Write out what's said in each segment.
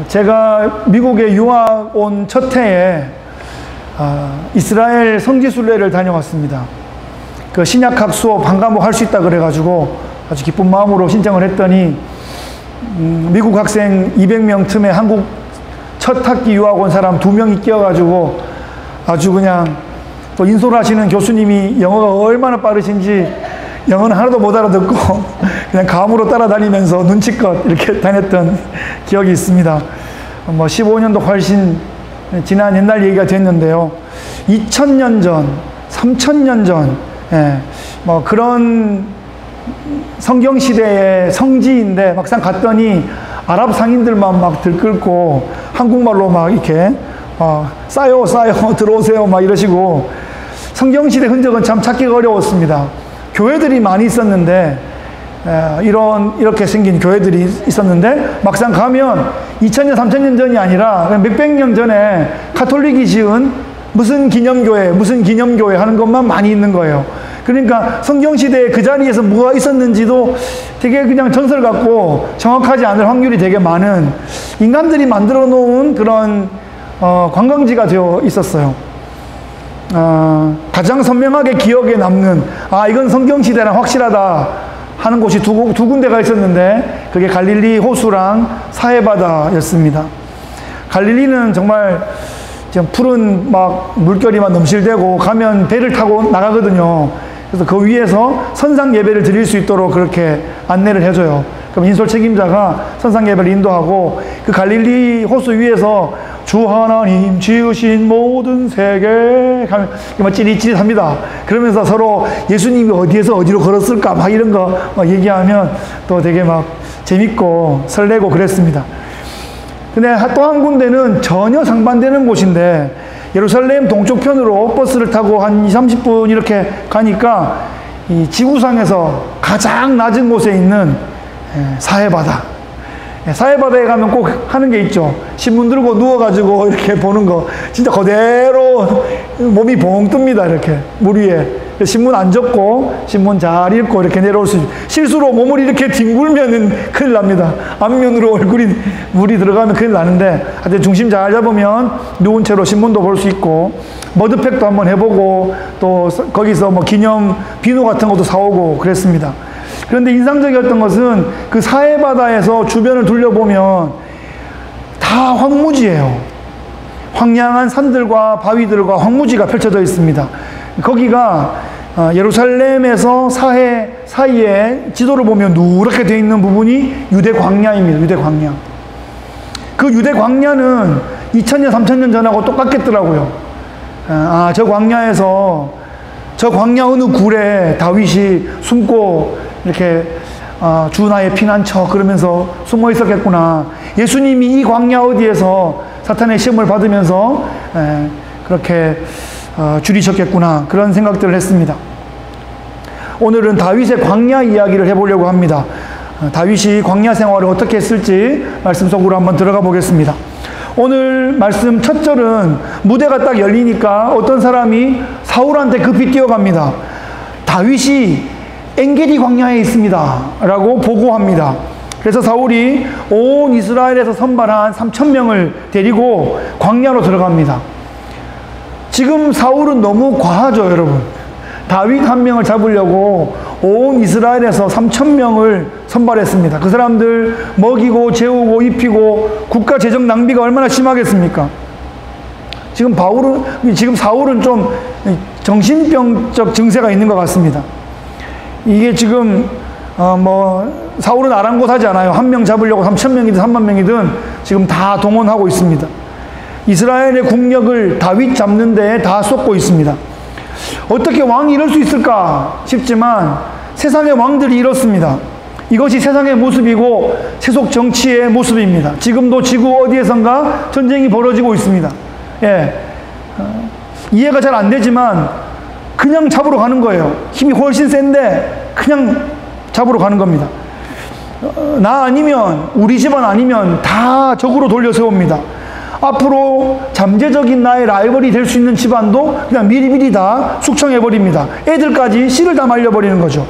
제가 미국에 유학 온 첫 해에 이스라엘 성지순례를 다녀왔습니다. 그 신약학 수업 한 과목 할 수 있다 그래가지고 아주 기쁜 마음으로 신청을 했더니 미국 학생 200명 틈에 한국 첫 학기 유학 온 사람 2명이 끼어가지고 아주 그냥 또 인솔하시는 교수님이 영어가 얼마나 빠르신지 영어는 하나도 못 알아듣고 그냥 감으로 따라다니면서 눈치껏 이렇게 다녔던 기억이 있습니다. 15년도 훨씬 지난 옛날 얘기가 됐는데요. 2000년 전, 3000년 전, 그런 성경시대의 성지인데 막상 갔더니 아랍 상인들만 막 들끓고 한국말로 막 이렇게 싸요 들어오세요 막 이러시고 성경시대 흔적은 참 찾기가 어려웠습니다. 교회들이 많이 있었는데 이렇게 생긴 교회들이 있었는데 막상 가면 2000년 3000년 전이 아니라 몇백 년 전에 가톨릭이 지은 무슨 기념교회 하는 것만 많이 있는 거예요. 그러니까 성경시대에 그 자리에서 뭐가 있었는지도 되게 그냥 전설 같고 정확하지 않을 확률이 되게 많은 인간들이 만들어 놓은 그런 관광지가 되어 있었어요. 가장 선명하게 기억에 남는 이건 성경시대랑 확실하다 하는 곳이 두 군데가 있었는데 그게 갈릴리 호수랑 사해바다였습니다. 갈릴리는 정말 푸른 막 물결이 막 넘실대고 가면 배를 타고 나가거든요. 그래서 그 위에서 선상 예배를 드릴 수 있도록 그렇게 안내를 해줘요. 그럼 인솔 책임자가 선상 예배를 인도하고 그 갈릴리 호수 위에서 주 하나님 지으신 모든 세계 하면 막 찌릿찌릿합니다. 그러면서 서로 예수님이 어디에서 어디로 걸었을까 막 이런 거 막 얘기하면 또 되게 막 재밌고 설레고 그랬습니다. 근데 또 한 군데는 전혀 상반되는 곳인데 예루살렘 동쪽편으로 버스를 타고 한 20-30분 이렇게 가니까 이 지구상에서 가장 낮은 곳에 있는 사해바다. 사해바다에 가면 꼭 하는 게 있죠. 신문 들고 누워가지고 이렇게 보는 거. 진짜 그대로 몸이 봉 뜹니다. 이렇게 물 위에. 신문 안 접고 신문 잘 읽고 이렇게 내려올 수 있어요. 실수로 몸을 이렇게 뒹굴면은 큰일 납니다. 앞면으로 얼굴이 물이 들어가면 큰일 나는데 하여튼 중심 잘 잡으면 누운 채로 신문도 볼 수 있고 머드팩도 한번 해보고 또 거기서 뭐 기념 비누 같은 것도 사오고 그랬습니다. 그런데 인상적이었던 것은 그 사해바다에서 주변을 둘러보면 다 황무지예요. 황량한 산들과 바위들과 황무지가 펼쳐져 있습니다. 거기가 예루살렘에서 사해 사이에 지도를 보면 누렇게 되어 있는 부분이 유대 광야입니다. 유대 광야. 그 유대 광야는 2000년, 3000년 전하고 똑같겠더라고요. 저 광야에서 저 광야 어느 굴에 다윗이 숨고 이렇게 주 나의 피난처 그러면서 숨어 있었겠구나. 예수님이 이 광야 어디에서 사탄의 시험을 받으면서 그렇게 줄이셨겠구나. 그런 생각들을 했습니다. 오늘은 다윗의 광야 이야기를 해보려고 합니다. 다윗이 광야 생활을 어떻게 했을지 말씀 속으로 한번 들어가 보겠습니다. 오늘 말씀 첫 절은 무대가 딱 열리니까 어떤 사람이 사울한테 급히 뛰어갑니다. 다윗이 엔게디 광야에 있습니다 라고 보고합니다. 그래서 사울이 온 이스라엘에서 선발한 3000명을 데리고 광야로 들어갑니다. 지금 사울은 너무 과하죠, 여러분. 다윗 한 명을 잡으려고 온 이스라엘에서 3000명을 선발했습니다. 그 사람들 먹이고 재우고 입히고 국가 재정 낭비가 얼마나 심하겠습니까? 지금 사울은 좀 정신병적 증세가 있는 것 같습니다. 이게 지금 사울은 아랑곳하지 않아요. 한 명 잡으려고 3000명이든 30,000명이든 지금 다 동원하고 있습니다. 이스라엘의 국력을 다윗 잡는 데에 다 쏟고 있습니다. 어떻게 왕이 이럴 수 있을까 싶지만 세상의 왕들이 이렇습니다. 이것이 세상의 모습이고 세속 정치의 모습입니다. 지금도 지구 어디에선가 전쟁이 벌어지고 있습니다. 이해가 잘 안 되지만 그냥 잡으러 가는 거예요. 힘이 훨씬 센데 그냥 잡으러 가는 겁니다. 나 아니면 우리 집안 아니면 다 적으로 돌려 세웁니다. 앞으로 잠재적인 나의 라이벌이 될 수 있는 집안도 그냥 미리미리 다 숙청해버립니다. 애들까지 씨를 다 말려버리는 거죠.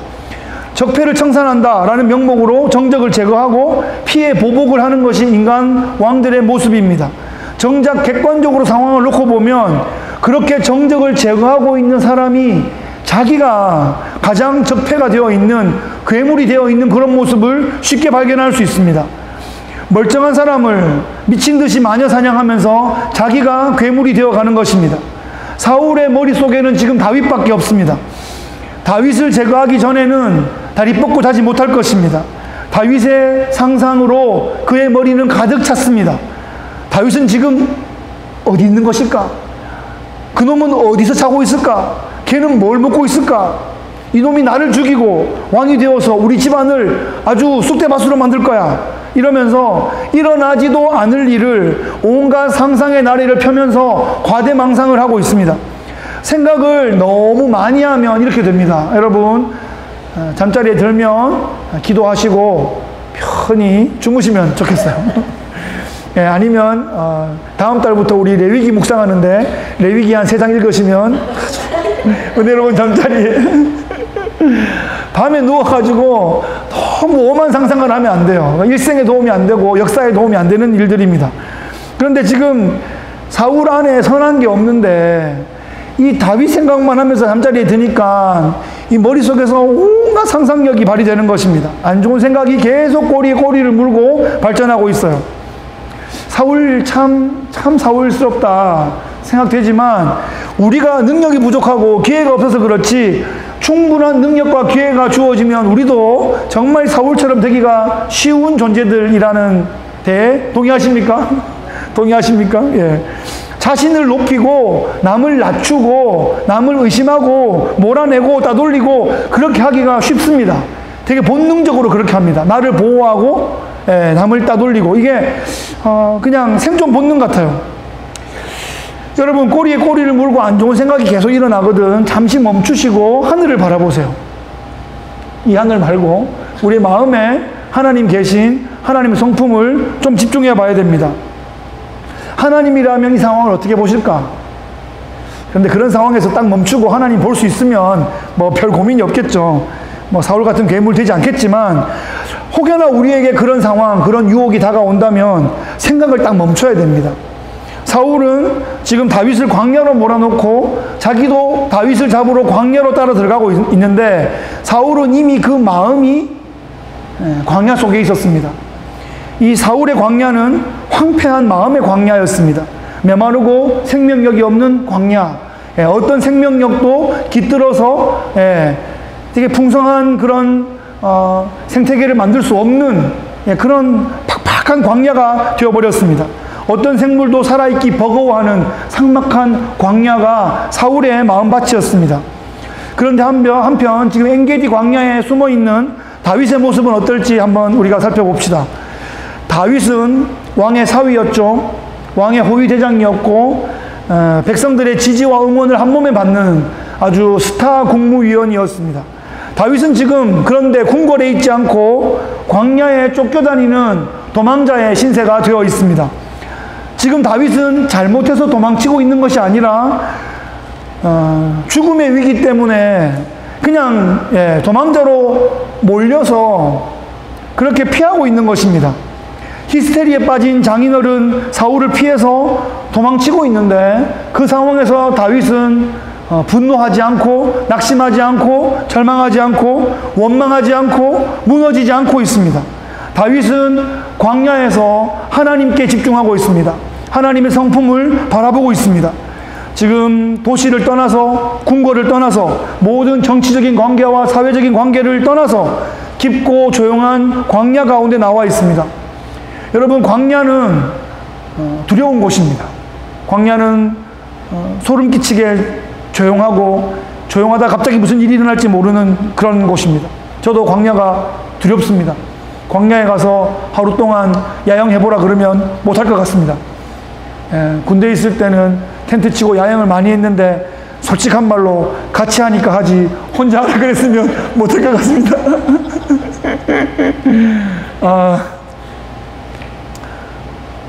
적폐를 청산한다라는 명목으로 정적을 제거하고 피해 보복을 하는 것이 인간 왕들의 모습입니다. 정작 객관적으로 상황을 놓고 보면 그렇게 정적을 제거하고 있는 사람이 자기가 가장 적폐가 되어 있는, 괴물이 되어 있는 그런 모습을 쉽게 발견할 수 있습니다. 멀쩡한 사람을 미친 듯이 마녀 사냥하면서 자기가 괴물이 되어 가는 것입니다. 사울의 머릿속에는 지금 다윗밖에 없습니다. 다윗을 제거하기 전에는 다리 뻗고 자지 못할 것입니다. 다윗의 상상으로 그의 머리는 가득 찼습니다. 다윗은 지금 어디 있는 것일까? 그놈은 어디서 자고 있을까? 걔는 뭘 먹고 있을까? 이놈이 나를 죽이고 왕이 되어서 우리 집안을 아주 쑥대밭으로 만들 거야. 이러면서 일어나지도 않을 일을 온갖 상상의 나래를 펴면서 과대망상을 하고 있습니다. 생각을 너무 많이 하면 이렇게 됩니다. 여러분, 잠자리에 들면 기도하시고 편히 주무시면 좋겠어요. 예, 아니면 다음 달부터 우리 레위기 묵상하는데 레위기 한 3장 읽으시면 은혜로운 잠자리에 밤에 누워가지고 너무 오만 상상을 하면 안 돼요. 일생에 도움이 안 되고 역사에 도움이 안 되는 일들입니다. 그런데 지금 사울 안에 선한 게 없는데 이 다윗 생각만 하면서 잠자리에 드니까 이 머릿속에서 온갖 상상력이 발휘되는 것입니다. 안 좋은 생각이 계속 꼬리에 꼬리를 물고 발전하고 있어요. 사울 참 사울스럽다 생각되지만 우리가 능력이 부족하고 기회가 없어서 그렇지 충분한 능력과 기회가 주어지면 우리도 정말 사울처럼 되기가 쉬운 존재들이라는 데 동의하십니까? 동의하십니까? 예. 자신을 높이고 남을 낮추고 남을 의심하고 몰아내고 따돌리고 그렇게 하기가 쉽습니다. 되게 본능적으로 그렇게 합니다. 나를 보호하고 남을 따돌리고 이게 그냥 생존 본능 같아요. 여러분, 꼬리에 꼬리를 물고 안 좋은 생각이 계속 일어나거든 잠시 멈추시고 하늘을 바라보세요. 이 하늘 말고 우리 마음에 하나님 계신 하나님의 성품을 좀 집중해 봐야 됩니다. 하나님이라면 이 상황을 어떻게 보실까? 그런데 그런 상황에서 딱 멈추고 하나님 볼 수 있으면 뭐 별 고민이 없겠죠. 뭐 사울 같은 괴물 되지 않겠지만 혹여나 우리에게 그런 상황, 그런 유혹이 다가온다면 생각을 딱 멈춰야 됩니다. 사울은 지금 다윗을 광야로 몰아놓고 자기도 다윗을 잡으러 광야로 따라 들어가고 있는데 사울은 이미 그 마음이 광야 속에 있었습니다. 이 사울의 광야는 황폐한 마음의 광야였습니다. 메마르고 생명력이 없는 광야. 어떤 생명력도 깃들어서 되게 풍성한 그런 생태계를 만들 수 없는 그런 팍팍한 광야가 되어버렸습니다. 어떤 생물도 살아있기 버거워하는 삭막한 광야가 사울의 마음밭이었습니다. 그런데 한편 지금 엔게디 광야에 숨어있는 다윗의 모습은 어떨지 한번 우리가 살펴봅시다. 다윗은 왕의 사위였죠. 왕의 호위대장이었고 백성들의 지지와 응원을 한 몸에 받는 아주 스타 국무위원이었습니다. 다윗은 지금 그런데 궁궐에 있지 않고 광야에 쫓겨다니는 도망자의 신세가 되어 있습니다. 지금 다윗은 잘못해서 도망치고 있는 것이 아니라 죽음의 위기 때문에 그냥 도망자로 몰려서 그렇게 피하고 있는 것입니다. 히스테리에 빠진 장인어른 사울을 피해서 도망치고 있는데 그 상황에서 다윗은 분노하지 않고 낙심하지 않고 절망하지 않고 원망하지 않고 무너지지 않고 있습니다. 다윗은 광야에서 하나님께 집중하고 있습니다. 하나님의 성품을 바라보고 있습니다. 지금 도시를 떠나서 궁궐을 떠나서 모든 정치적인 관계와 사회적인 관계를 떠나서 깊고 조용한 광야 가운데 나와 있습니다. 여러분, 광야는 두려운 곳입니다. 광야는 소름 끼치게 조용하고 조용하다 갑자기 무슨 일이 일어날지 모르는 그런 곳입니다. 저도 광야가 두렵습니다. 광야에 가서 하루 동안 야영해보라 그러면 못할 것 같습니다. 군대에 있을 때는 텐트 치고 야영을 많이 했는데 솔직한 말로 같이 하니까 하지 혼자 하라 그랬으면 못할 것 같습니다.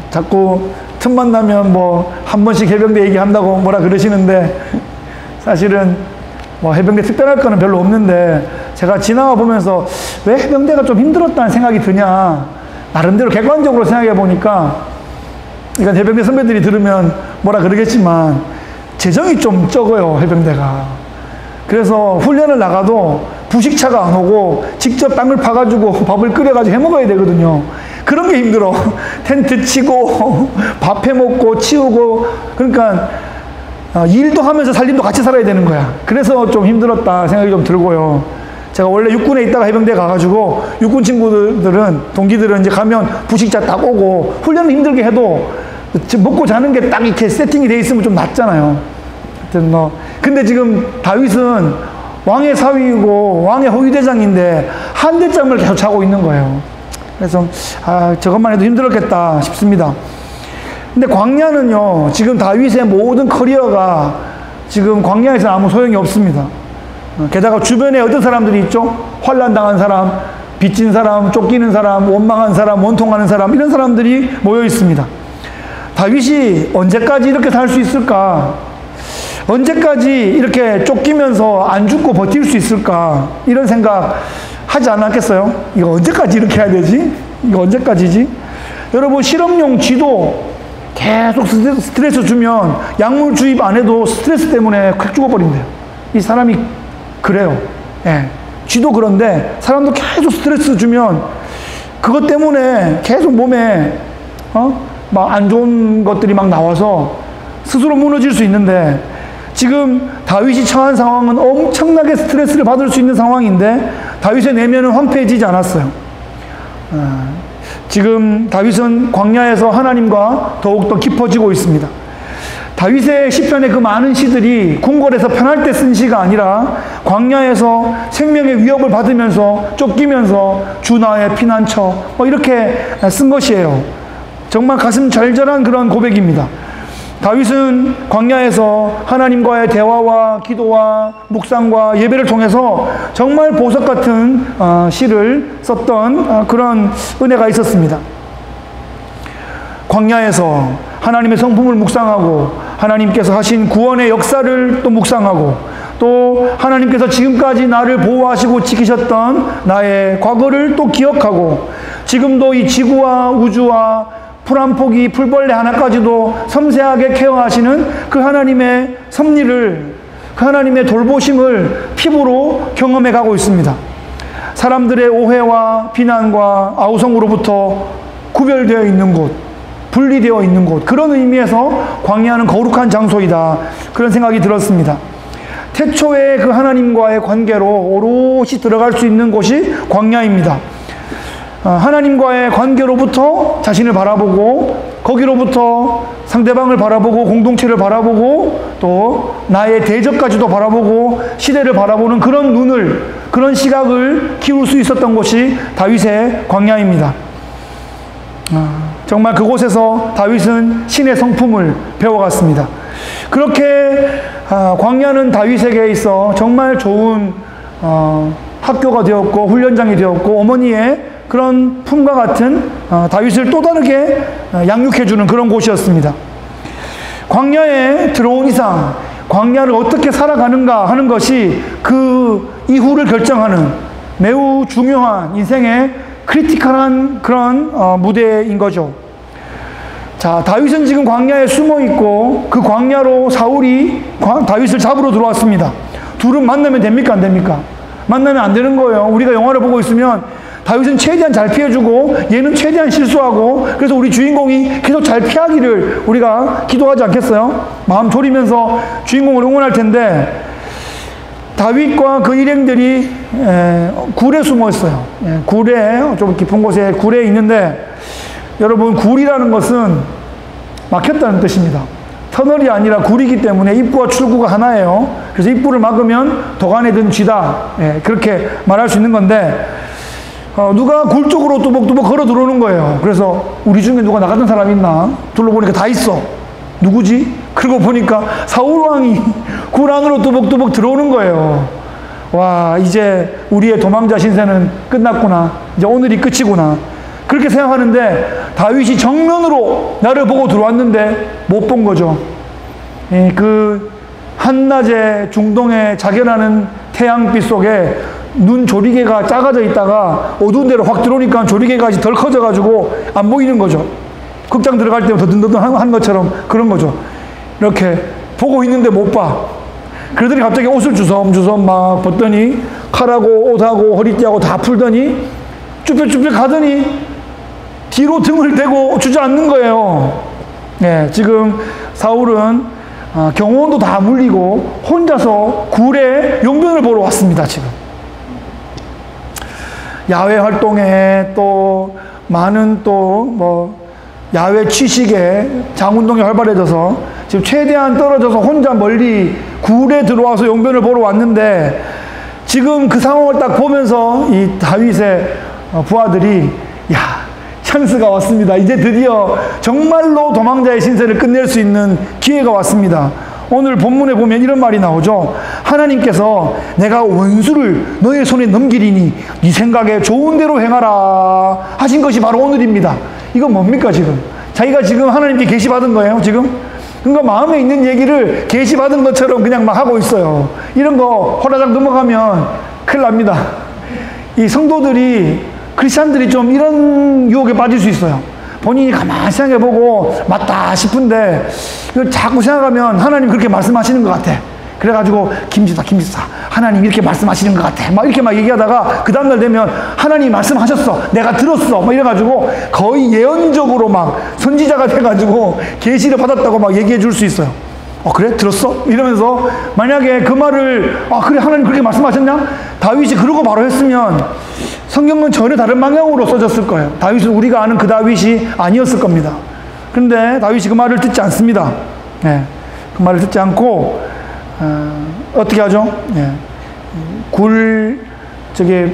자꾸 틈만 나면 뭐 한 번씩 해병대 얘기한다고 뭐라 그러시는데 사실은 뭐 해병대 특별할 거는 별로 없는데 제가 지나가 보면서 왜 해병대가 좀 힘들었다는 생각이 드냐. 나름대로 객관적으로 생각해 보니까, 이건 해병대 선배들이 들으면 뭐라 그러겠지만, 재정이 좀 적어요, 해병대가. 그래서 훈련을 나가도 부식차가 안 오고 직접 땅을 파가지고 밥을 끓여가지고 해 먹어야 되거든요. 그런 게 힘들어. 텐트 치고, 밥 해 먹고, 치우고, 그러니까, 일도 하면서 살림도 같이 살아야 되는 거야. 그래서 좀 힘들었다 생각이 좀 들고요. 제가 원래 육군에 있다가 해병대 가가지고 육군 친구들은, 동기들은 이제 가면 부식자 딱 오고 훈련을 힘들게 해도 먹고 자는 게 딱 이렇게 세팅이 돼 있으면 좀 낫잖아요. 하여튼 뭐. 근데 지금 다윗은 왕의 사위이고 왕의 호위대장인데 한대짬을 계속 자고 있는 거예요. 그래서 저것만 해도 힘들었겠다 싶습니다. 근데 광야는요, 지금 다윗의 모든 커리어가 지금 광야에서 아무 소용이 없습니다. 게다가 주변에 어떤 사람들이 있죠? 환난 당한 사람, 빚진 사람, 쫓기는 사람, 원망한 사람, 원통하는 사람, 이런 사람들이 모여 있습니다. 다윗이 언제까지 이렇게 살 수 있을까? 언제까지 이렇게 쫓기면서 안 죽고 버틸 수 있을까? 이런 생각 하지 않았겠어요? 이거 언제까지 이렇게 해야 되지? 이거 언제까지지? 여러분, 실험용 쥐도 계속 스트레스 주면 약물 주입 안 해도 스트레스 때문에 콱 죽어버린대요. 이 사람이 그래요. 예. 쥐도 그런데 사람도 계속 스트레스 주면 그것 때문에 계속 몸에 막 안 좋은 것들이 막 나와서 스스로 무너질 수 있는데, 지금 다윗이 처한 상황은 엄청나게 스트레스를 받을 수 있는 상황인데 다윗의 내면은 황폐해지지 않았어요. 지금 다윗은 광야에서 하나님과 더욱더 깊어지고 있습니다. 다윗의 시편의 그 많은 시들이 궁궐에서 편할 때 쓴 시가 아니라 광야에서 생명의 위협을 받으면서 쫓기면서 주 나의 피난처 이렇게 쓴 것이에요. 정말 가슴 절절한 그런 고백입니다. 다윗은 광야에서 하나님과의 대화와 기도와 묵상과 예배를 통해서 정말 보석 같은 시를 썼던 그런 은혜가 있었습니다. 광야에서 하나님의 성품을 묵상하고 하나님께서 하신 구원의 역사를 또 묵상하고 또 하나님께서 지금까지 나를 보호하시고 지키셨던 나의 과거를 또 기억하고 지금도 이 지구와 우주와 풀 한 포기, 풀벌레 하나까지도 섬세하게 케어하시는 그 하나님의 섭리를, 그 하나님의 돌보심을 피부로 경험해 가고 있습니다. 사람들의 오해와 비난과 아우성으로부터 구별되어 있는 곳, 분리되어 있는 곳, 그런 의미에서 광야는 거룩한 장소이다, 그런 생각이 들었습니다. 태초에 그 하나님과의 관계로 오롯이 들어갈 수 있는 곳이 광야입니다. 하나님과의 관계로부터 자신을 바라보고 거기로부터 상대방을 바라보고 공동체를 바라보고 또 나의 대적까지도 바라보고 시대를 바라보는 그런 눈을, 그런 시각을 키울 수 있었던 곳이 다윗의 광야입니다. 정말 그곳에서 다윗은 신의 성품을 배워갔습니다. 그렇게 광야는 다윗에게 있어 정말 좋은 학교가 되었고 훈련장이 되었고 어머니의 그런 품과 같은 다윗을 또 다르게 양육해주는 그런 곳이었습니다. 광야에 들어온 이상 광야를 어떻게 살아가는가 하는 것이 그 이후를 결정하는 매우 중요한 인생의 크리티컬한 그런 무대인 거죠. 자, 다윗은 지금 광야에 숨어 있고 그 광야로 사울이 다윗을 잡으러 들어왔습니다. 둘은 만나면 됩니까? 안 됩니까? 만나면 안 되는 거예요. 우리가 영화를 보고 있으면 다윗은 최대한 잘 피해주고 얘는 최대한 실수하고, 그래서 우리 주인공이 계속 잘 피하기를 우리가 기도하지 않겠어요? 마음 졸이면서 주인공을 응원할 텐데, 다윗과 그 일행들이 굴에 숨어 있어요. 굴에, 좀 깊은 곳에 굴에 있는데, 여러분, 굴이라는 것은 막혔다는 뜻입니다. 터널이 아니라 굴이기 때문에 입구와 출구가 하나예요. 그래서 입구를 막으면 도간에 든 쥐다, 그렇게 말할 수 있는 건데, 누가 굴 쪽으로 또박또박 걸어 들어오는 거예요. 그래서 우리 중에 누가 나갔던 사람 있나? 둘러보니까 다 있어. 누구지? 그러고 보니까 사울왕이 굴 안으로 또박또박 들어오는 거예요. 와, 이제 우리의 도망자 신세는 끝났구나. 이제 오늘이 끝이구나. 그렇게 생각하는데 다윗이 정면으로 나를 보고 들어왔는데 못 본 거죠. 그 한낮에 중동의 자결하는 태양빛 속에 눈 조리개가 작아져 있다가 어두운 데로 확 들어오니까 조리개가 덜 커져가지고 안 보이는 거죠. 극장 들어갈 때 더듬더듬 한 것처럼 그런 거죠. 이렇게 보고 있는데 못 봐. 그러더니 갑자기 옷을 주섬주섬 막 벗더니 칼하고 옷하고 허리띠하고 다 풀더니 쭈뼛쭈뼛 가더니 뒤로 등을 대고 주저앉는 거예요. 네, 지금 사울은 경호원도 다 물리고 혼자서 굴에 용변을 보러 왔습니다. 지금 야외 활동에 또 많은 또 뭐 야외 취식에 장운동이 활발해져서 지금 최대한 떨어져서 혼자 멀리 굴에 들어와서 용변을 보러 왔는데 지금 그 상황을 딱 보면서 이 다윗의 부하들이 야, 찬스가 왔습니다. 이제 드디어 정말로 도망자의 신세를 끝낼 수 있는 기회가 왔습니다. 오늘 본문에 보면 이런 말이 나오죠. 하나님께서 내가 원수를 너의 손에 넘기리니 네 생각에 좋은 대로 행하라 하신 것이 바로 오늘입니다. 이건 뭡니까 지금? 자기가 지금 하나님께 계시받은 거예요 지금? 그러니까 마음에 있는 얘기를 계시받은 것처럼 그냥 막 하고 있어요. 이런 거 호라장 넘어가면 큰일 납니다. 이 성도들이 크리스찬들이 좀 이런 유혹에 빠질 수 있어요. 본인이 가만히 생각해보고 맞다 싶은데 이걸 자꾸 생각하면 하나님 그렇게 말씀하시는 것 같아. 그래가지고 김지사 하나님 이렇게 말씀하시는 것 같아 막 이렇게 막 얘기하다가 그 다음날 되면 하나님 말씀하셨어 내가 들었어 막 이래가지고 거의 예언적으로 막 선지자가 돼가지고 계시를 받았다고 막 얘기해 줄 수 있어요. 그래? 들었어? 이러면서 만약에 그 말을 그래 하나님 그렇게 말씀하셨냐? 다윗이 그러고 바로 했으면 성경은 전혀 다른 방향으로 써졌을 거예요. 다윗은 우리가 아는 그 다윗이 아니었을 겁니다. 그런데 다윗이 그 말을 듣지 않습니다. 네. 그 말을 듣지 않고 어떻게 하죠? 네.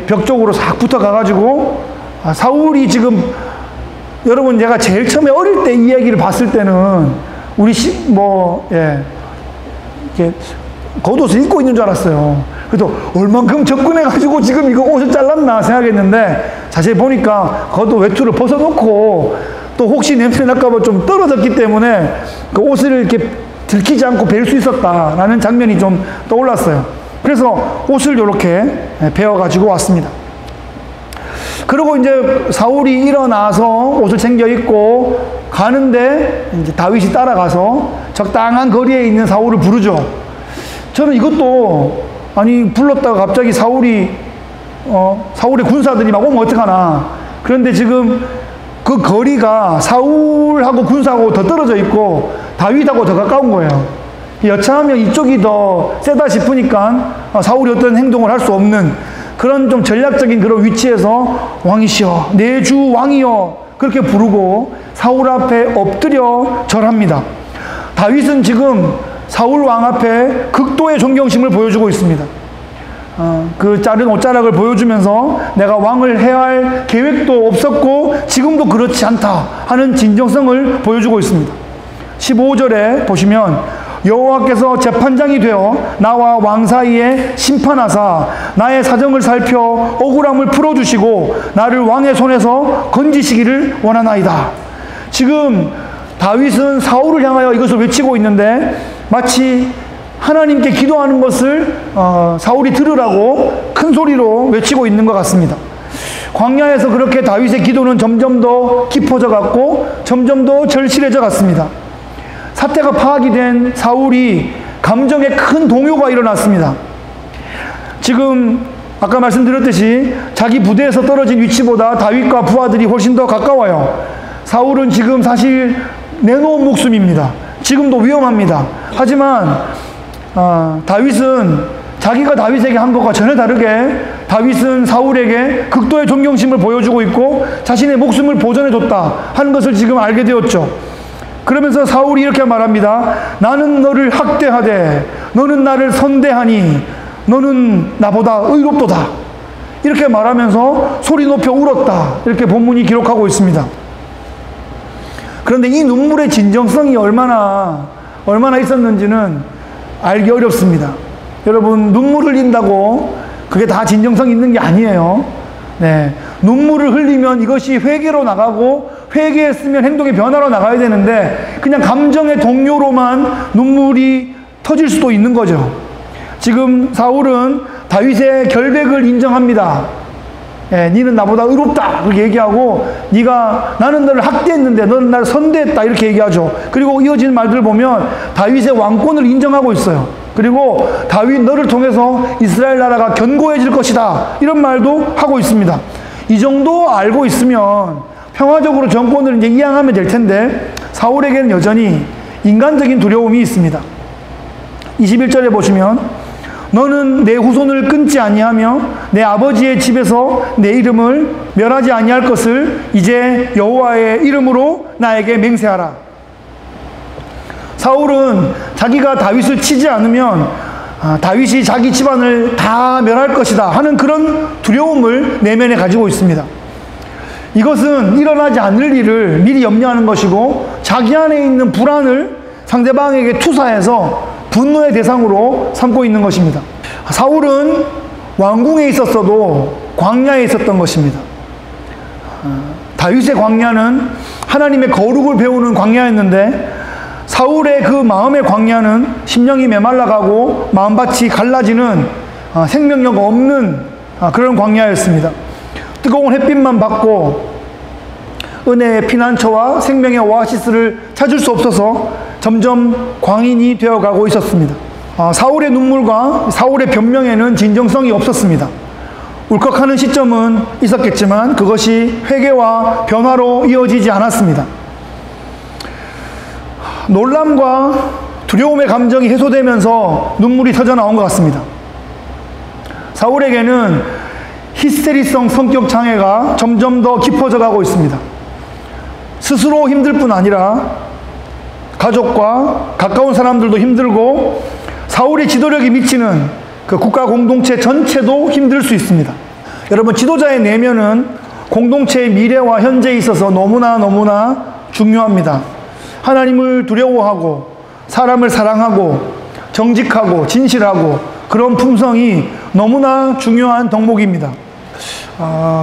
벽 쪽으로 싹 붙어 가가지고 사울이 지금 여러분 제가 제일 처음에 어릴 때 이 이야기를 봤을 때는 우리 이렇게 겉옷을 입고 있는 줄 알았어요. 그래도 얼만큼 접근해가지고 지금 이거 옷을 잘랐나 생각했는데 자세히 보니까 겉옷 외투를 벗어놓고 또 혹시 냄새 날까봐 좀 떨어졌기 때문에 그 옷을 이렇게 들키지 않고 벨 수 있었다라는 장면이 좀 떠올랐어요. 그래서 옷을 이렇게 베어가지고 왔습니다. 그리고 이제 사울이 일어나서 옷을 챙겨 입고 가는데 이제 다윗이 따라가서 적당한 거리에 있는 사울을 부르죠. 저는 이것도 불렀다가 갑자기 사울의 군사들이 막 오면 어떡하나. 그런데 지금 그 거리가 사울하고 군사하고 더 떨어져 있고 다윗하고 더 가까운 거예요. 여차하면 이쪽이 더 세다 싶으니까 사울이 어떤 행동을 할 수 없는 그런 좀 전략적인 그런 위치에서 왕이시여 내 주 왕이여 그렇게 부르고 사울 앞에 엎드려 절합니다. 다윗은 지금 사울 왕 앞에 극도의 존경심을 보여주고 있습니다. 그 자른 옷자락을 보여주면서 내가 왕을 해야 할 계획도 없었고 지금도 그렇지 않다 하는 진정성을 보여주고 있습니다. 15절에 보시면 여호와께서 재판장이 되어 나와 왕 사이에 심판하사 나의 사정을 살펴 억울함을 풀어주시고 나를 왕의 손에서 건지시기를 원하나이다. 지금 다윗은 사울을 향하여 이것을 외치고 있는데 마치 하나님께 기도하는 것을 사울이 들으라고 큰 소리로 외치고 있는 것 같습니다. 광야에서 그렇게 다윗의 기도는 점점 더 깊어져 갔고 점점 더 절실해져 갔습니다. 사태가 파악이 된 사울이 감정에 큰 동요가 일어났습니다. 지금 아까 말씀드렸듯이 자기 부대에서 떨어진 위치보다 다윗과 부하들이 훨씬 더 가까워요. 사울은 지금 사실 내놓은 목숨입니다. 지금도 위험합니다. 하지만 다윗은 자기가 다윗에게 한 것과 전혀 다르게 다윗은 사울에게 극도의 존경심을 보여주고 있고 자신의 목숨을 보전해줬다 하는 것을 지금 알게 되었죠. 그러면서 사울이 이렇게 말합니다. 나는 너를 학대하되 너는 나를 선대하니 너는 나보다 의롭도다. 이렇게 말하면서 소리 높여 울었다. 이렇게 본문이 기록하고 있습니다. 그런데 이 눈물의 진정성이 얼마나 있었는지는 알기 어렵습니다. 여러분, 눈물 흘린다고 그게 다 진정성 있는 게 아니에요. 네. 눈물을 흘리면 이것이 회개로 나가고 회개했으면 행동의 변화로 나가야 되는데 그냥 감정의 동요로만 눈물이 터질 수도 있는 거죠. 지금 사울은 다윗의 결백을 인정합니다. 예, 니는 나보다 의롭다 그렇게 얘기하고, 나는 너를 학대했는데 너는 나를 선대했다 이렇게 얘기하죠. 그리고 이어지는 말들을 보면 다윗의 왕권을 인정하고 있어요. 그리고 다윗 너를 통해서 이스라엘 나라가 견고해질 것이다 이런 말도 하고 있습니다. 이 정도 알고 있으면 평화적으로 정권을 이제 이양하면 될 텐데, 사울에게는 여전히 인간적인 두려움이 있습니다. 21절에 보시면 너는 내 후손을 끊지 아니하며 내 아버지의 집에서 내 이름을 멸하지 아니할 것을 이제 여호와의 이름으로 나에게 맹세하라. 사울은 자기가 다윗을 치지 않으면 다윗이 자기 집안을 다 멸할 것이다 하는 그런 두려움을 내면에 가지고 있습니다. 이것은 일어나지 않을 일을 미리 염려하는 것이고, 자기 안에 있는 불안을 상대방에게 투사해서 분노의 대상으로 삼고 있는 것입니다. 사울은 왕궁에 있었어도 광야에 있었던 것입니다. 다윗의 광야는 하나님의 거룩을 배우는 광야였는데, 사울의 그 마음의 광야는 심령이 메말라가고 마음밭이 갈라지는 생명력 없는 그런 광야였습니다. 뜨거운 햇빛만 받고 은혜의 피난처와 생명의 오아시스를 찾을 수 없어서 점점 광인이 되어가고 있었습니다. 사울의 눈물과 사울의 변명에는 진정성이 없었습니다. 울컥하는 시점은 있었겠지만 그것이 회개와 변화로 이어지지 않았습니다. 놀람과 두려움의 감정이 해소되면서 눈물이 터져나온 것 같습니다. 사울에게는 히스테리성 성격 장애가 점점 더 깊어져 가고 있습니다. 스스로 힘들 뿐 아니라 가족과 가까운 사람들도 힘들고, 사울의 지도력이 미치는 그 국가 공동체 전체도 힘들 수 있습니다. 여러분, 지도자의 내면은 공동체의 미래와 현재에 있어서 너무나 중요합니다. 하나님을 두려워하고 사람을 사랑하고 정직하고 진실하고 그런 품성이 너무나 중요한 덕목입니다.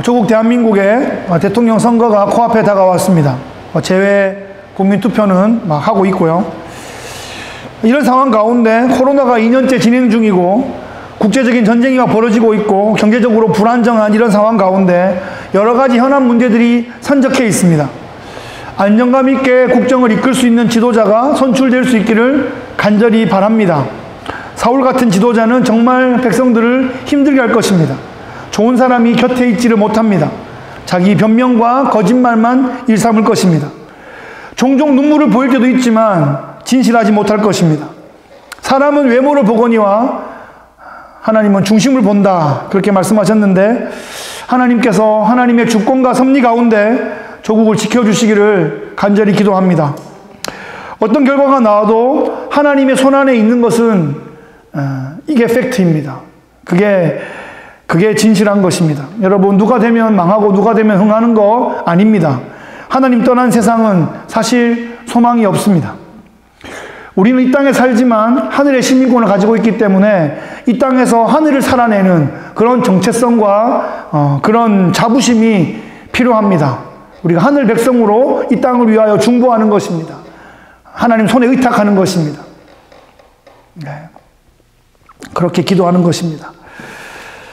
조국 대한민국의 대통령 선거가 코앞에 다가왔습니다. 재외 국민투표는 막 하고 있고요. 이런 상황 가운데 코로나가 2년째 진행 중이고 국제적인 전쟁이 벌어지고 있고 경제적으로 불안정한 이런 상황 가운데 여러 가지 현안 문제들이 산적해 있습니다. 안정감 있게 국정을 이끌 수 있는 지도자가 선출될 수 있기를 간절히 바랍니다. 사울 같은 지도자는 정말 백성들을 힘들게 할 것입니다. 좋은 사람이 곁에 있지를 못합니다. 자기 변명과 거짓말만 일삼을 것입니다. 종종 눈물을 보일 때도 있지만 진실하지 못할 것입니다. 사람은 외모를 보거니와 하나님은 중심을 본다 그렇게 말씀하셨는데, 하나님께서 하나님의 주권과 섭리 가운데 조국을 지켜주시기를 간절히 기도합니다. 어떤 결과가 나와도 하나님의 손안에 있는 것은 이게 팩트입니다. 그게 진실한 것입니다. 여러분, 누가 되면 망하고 누가 되면 흥하는 거 아닙니다. 하나님 떠난 세상은 사실 소망이 없습니다. 우리는 이 땅에 살지만 하늘의 시민권을 가지고 있기 때문에 이 땅에서 하늘을 살아내는 그런 정체성과 그런 자부심이 필요합니다. 우리가 하늘 백성으로 이 땅을 위하여 중보하는 것입니다. 하나님 손에 의탁하는 것입니다. 네. 그렇게 기도하는 것입니다.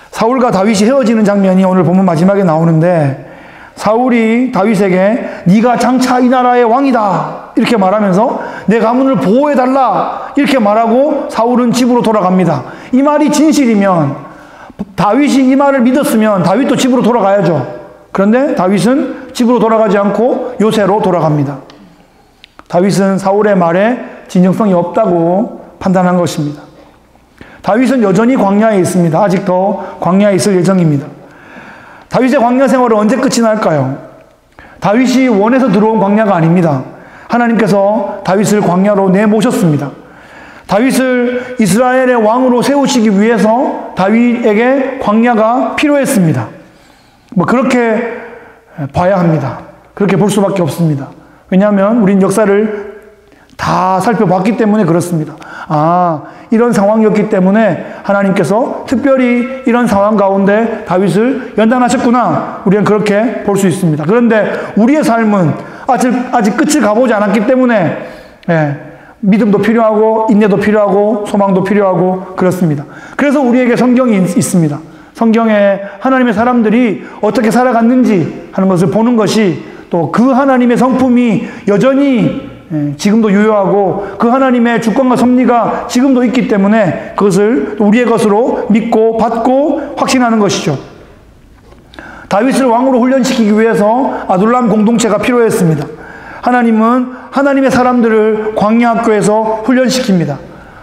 사울과 다윗이 헤어지는 장면이 오늘 본문 마지막에 나오는데, 사울이 다윗에게 네가 장차 이 나라의 왕이다 이렇게 말하면서 내 가문을 보호해달라 이렇게 말하고 사울은 집으로 돌아갑니다. 이 말이 진실이면, 다윗이 이 말을 믿었으면 다윗도 집으로 돌아가야죠. 그런데 다윗은 집으로 돌아가지 않고 요새로 돌아갑니다. 다윗은 사울의 말에 진정성이 없다고 판단한 것입니다. 다윗은 여전히 광야에 있습니다. 아직도 광야에 있을 예정입니다. 다윗의 광야 생활은 언제 끝이 날까요? 다윗이 원해서 들어온 광야가 아닙니다. 하나님께서 다윗을 광야로 내모셨습니다. 다윗을 이스라엘의 왕으로 세우시기 위해서 다윗에게 광야가 필요했습니다. 그렇게 봐야 합니다. 그렇게 볼 수밖에 없습니다. 왜냐하면 우린 역사를 다 살펴봤기 때문에 그렇습니다. 이런 상황이었기 때문에 하나님께서 특별히 이런 상황 가운데 다윗을 연단하셨구나, 우리는 그렇게 볼 수 있습니다. 그런데 우리의 삶은 아직 끝을 가보지 않았기 때문에 믿음도 필요하고 인내도 필요하고 소망도 필요하고 그렇습니다. 그래서 우리에게 성경이 있습니다. 성경에 하나님의 사람들이 어떻게 살아갔는지 하는 것을 보는 것이 또 그 하나님의 성품이 여전히 지금도 유효하고 그 하나님의 주권과 섭리가 지금도 있기 때문에 그것을 우리의 것으로 믿고 받고 확신하는 것이죠. 다윗을 왕으로 훈련시키기 위해서 아둘람 공동체가 필요했습니다. 하나님은 하나님의 사람들을 광야 학교에서 훈련시킵니다.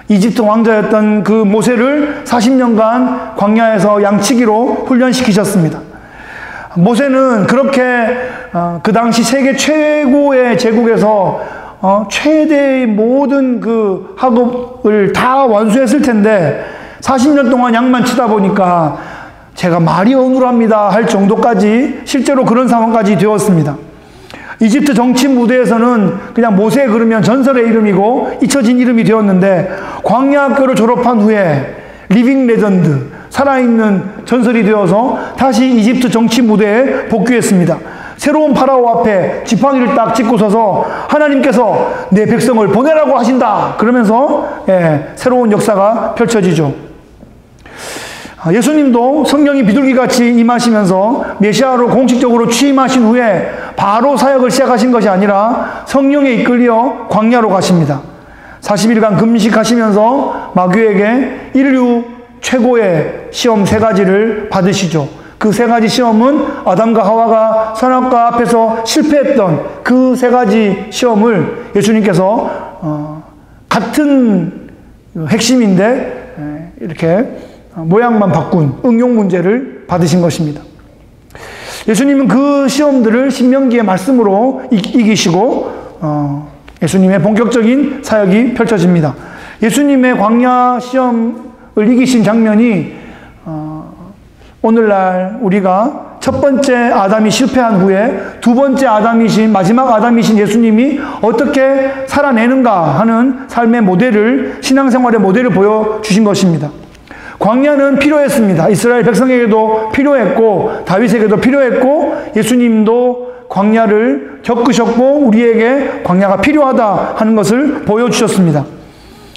이집트 왕자였던 그 모세를 40년간 광야에서 양치기로 훈련시키셨습니다. 모세는 그렇게 그 당시 세계 최고의 제국에서 최대의 모든 그 학업을 다 완수했을 텐데 40년 동안 양만 치다 보니까 제가 말이 어눌합니다 할 정도까지 실제로 그런 상황까지 되었습니다. 이집트 정치 무대에서는 그냥 모세 그러면 전설의 이름이고 잊혀진 이름이 되었는데 광야학교를 졸업한 후에 리빙 레전드, 살아있는 전설이 되어서 다시 이집트 정치 무대에 복귀했습니다. 새로운 파라오 앞에 지팡이를 딱 짚고 서서 하나님께서 내 백성을 보내라고 하신다 그러면서 새로운 역사가 펼쳐지죠. 예수님도 성령이 비둘기같이 임하시면서 메시아로 공식적으로 취임하신 후에 바로 사역을 시작하신 것이 아니라 성령에 이끌려 광야로 가십니다. 40일간 금식하시면서 마귀에게 인류 최고의 시험 3가지를 받으시죠. 그 3가지 시험은 아담과 하와가 선악과 앞에서 실패했던 그 3가지 시험을 예수님께서 같은 핵심인데 이렇게 모양만 바꾼 응용 문제를 받으신 것입니다. 예수님은 그 시험들을 신명기의 말씀으로 이기시고 예수님의 본격적인 사역이 펼쳐집니다. 예수님의 광야 시험을 이기신 장면이 오늘날 우리가 첫 번째 아담이 실패한 후에 두 번째 아담이신 마지막 아담이신 예수님이 어떻게 살아내는가 하는 삶의 모델을 신앙생활의 모델을 보여주신 것입니다. 광야는 필요했습니다. 이스라엘 백성에게도 필요했고 다윗에게도 필요했고 예수님도 광야를 겪으셨고 우리에게 광야가 필요하다 하는 것을 보여주셨습니다.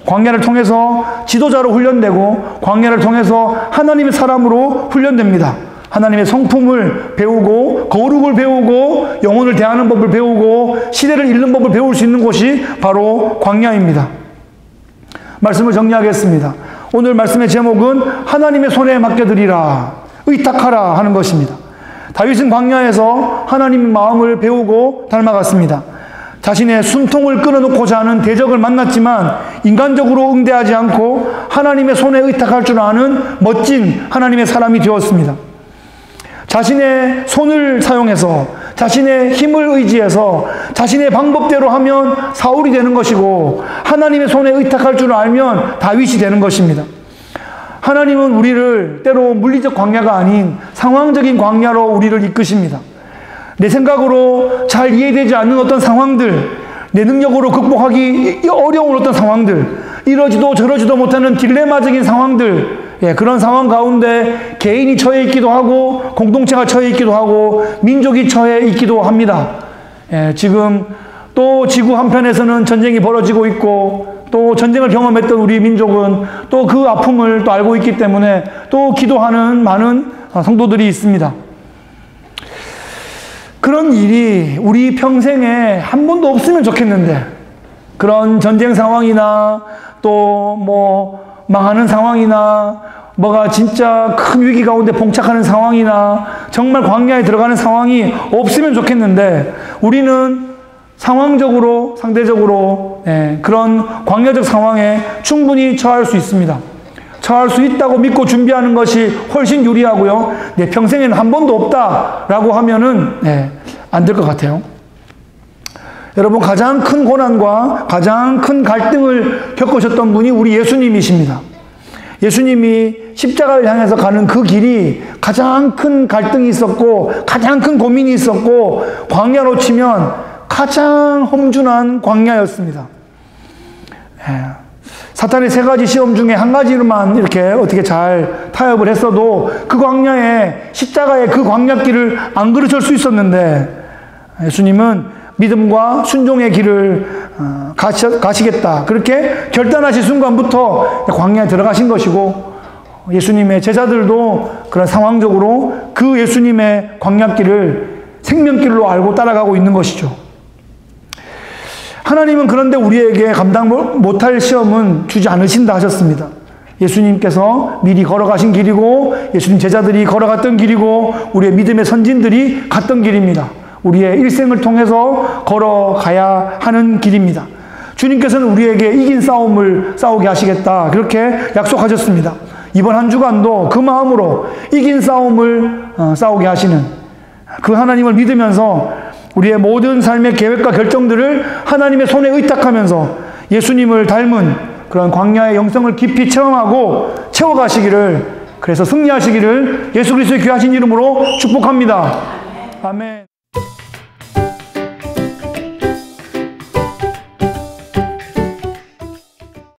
광야를 통해서 지도자로 훈련되고 광야를 통해서 하나님의 사람으로 훈련됩니다. 하나님의 성품을 배우고 거룩을 배우고 영혼을 대하는 법을 배우고 시대를 읽는 법을 배울 수 있는 곳이 바로 광야입니다. 말씀을 정리하겠습니다. 오늘 말씀의 제목은 하나님의 손에 맡겨드리라, 의탁하라 하는 것입니다. 다윗은 광야에서 하나님의 마음을 배우고 닮아갔습니다. 자신의 숨통을 끊어놓고자 하는 대적을 만났지만 인간적으로 응대하지 않고 하나님의 손에 의탁할 줄 아는 멋진 하나님의 사람이 되었습니다. 자신의 손을 사용해서 자신의 힘을 의지해서 자신의 방법대로 하면 사울이 되는 것이고 하나님의 손에 의탁할 줄 알면 다윗이 되는 것입니다. 하나님은 우리를 때로 물리적 광야가 아닌 상황적인 광야로 우리를 이끄십니다. 내 생각으로 잘 이해되지 않는 어떤 상황들, 내 능력으로 극복하기 어려운 어떤 상황들, 이러지도 저러지도 못하는 딜레마적인 상황들, 그런 상황 가운데 개인이 처해 있기도 하고 공동체가 처해 있기도 하고 민족이 처해 있기도 합니다. 지금 또 지구 한편에서는 전쟁이 벌어지고 있고 또 전쟁을 경험했던 우리 민족은 또 그 아픔을 또 알고 있기 때문에 또 기도하는 많은 성도들이 있습니다. 그런 일이 우리 평생에 한 번도 없으면 좋겠는데 그런 전쟁 상황이나 또 뭐 망하는 상황이나 뭐가 진짜 큰 위기 가운데 봉착하는 상황이나 정말 광야에 들어가는 상황이 없으면 좋겠는데 우리는 상황적으로 상대적으로 그런 광야적 상황에 충분히 처할 수 있습니다. 처할 수 있다고 믿고 준비하는 것이 훨씬 유리하고요. 내 평생에는 한 번도 없다라고 하면은 안 될 것 같아요. 여러분 가장 큰 고난과 가장 큰 갈등을 겪으셨던 분이 우리 예수님이십니다. 예수님이 십자가를 향해서 가는 그 길이 가장 큰 갈등이 있었고 가장 큰 고민이 있었고 광야로 치면 가장 험준한 광야였습니다. 사탄의 3가지 시험 중에 한 가지로만 이렇게 어떻게 잘 타협을 했어도 그 광야에 십자가의 그 광야길을 안 걸으실 수 있었는데 예수님은 믿음과 순종의 길을 가시겠다. 그렇게 결단하신 순간부터 광야에 들어가신 것이고, 예수님의 제자들도 그런 상황적으로 그 예수님의 광야길을 생명길로 알고 따라가고 있는 것이죠. 하나님은 그런데 우리에게 감당 못할 시험은 주지 않으신다 하셨습니다. 예수님께서 미리 걸어가신 길이고, 예수님 제자들이 걸어갔던 길이고, 우리의 믿음의 선진들이 갔던 길입니다. 우리의 일생을 통해서 걸어가야 하는 길입니다. 주님께서는 우리에게 이긴 싸움을 싸우게 하시겠다, 그렇게 약속하셨습니다. 이번 한 주간도 그 마음으로 이긴 싸움을 싸우게 하시는 그 하나님을 믿으면서 우리의 모든 삶의 계획과 결정들을 하나님의 손에 의탁하면서 예수님을 닮은 그런 광야의 영성을 깊이 체험하고 채워가시기를, 그래서 승리하시기를 예수 그리스도의 귀하신 이름으로 축복합니다. 아멘.